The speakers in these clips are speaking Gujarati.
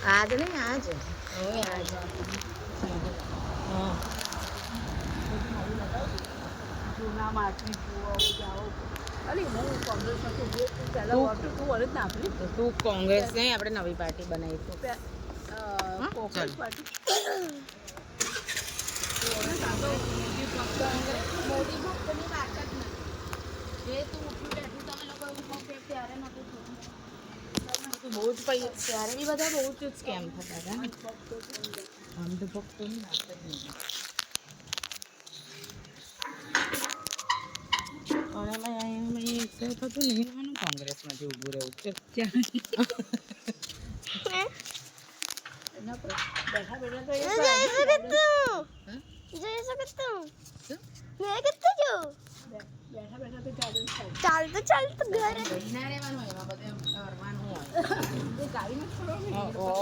આજ નહીં આજ હવે આજ હા જૂના માટી જુઓ જાઓ અલી હું કોંગ્રેસમાં છું તું પહેલાં વોટ તું વળે જ ના આપણી તો તું કોંગ્રેસ નહીં આપણે નવી પાર્ટી બનાવીશું કોંગ્રેસ પાર્ટી મોદી ભક્તની વાત જ નથી એ તું ઉઠી બેઠી તમે લોકો એવું કહો કે ત્યારે નહોતું બહુ જ ત્યારે બી બધા બહુ જ સ્કેમ થતા હતા ને અંધભક્તોની વાત જ નહીં અને એમાં થતું નહીં રહેવાનું કોંગ્રેસમાંથી ઊભું રહેવું છે બેઠા બેઠા તો બેઠા બેઠા તો ચાલુ ચાલતું ઘરે ના રહેવાનું એમાં બધે કરવાનું હોય એ ગાડીમાં થોડો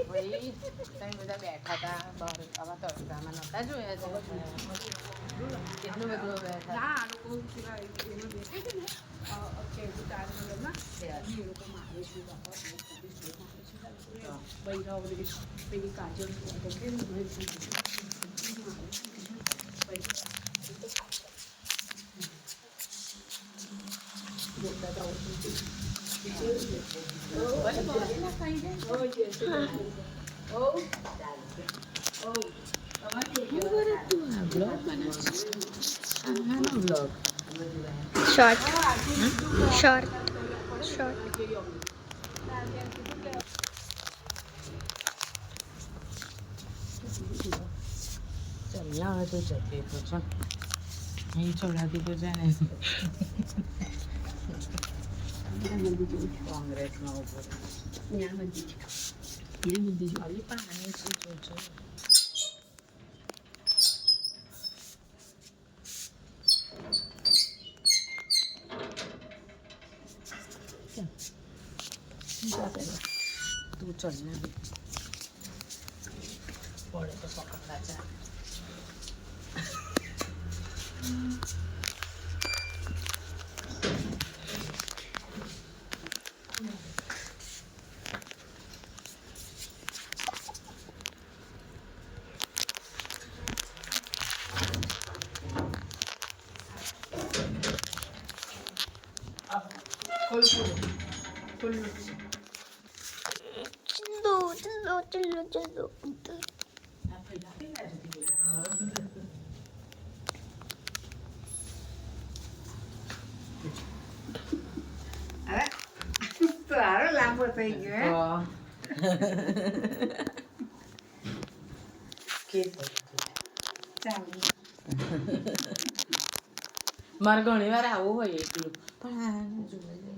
ભાઈ તમે બધા બેઠા હતા બહાર આવા તડકામાં નહોતા જોયા છે કેટલું બધું બેઠા ના આ લોકો પેલા એમાં બેઠા છે ને એ લોકો મારે છે બૈરાઓ બધી પેલી કાજલ શોર્ટ ચલ્લા હવે તો જતી તો છે અહીં છોડાતી તો છે ને કોંગ્રેસમાં ઉભો ખાલી પાણી છે જોજો તું ચલ ને પડે તો પકડવા જા ચલો સારો લાંબો થઈ ગયો મારે ઘણી વાર આવું હોય એટલું પણ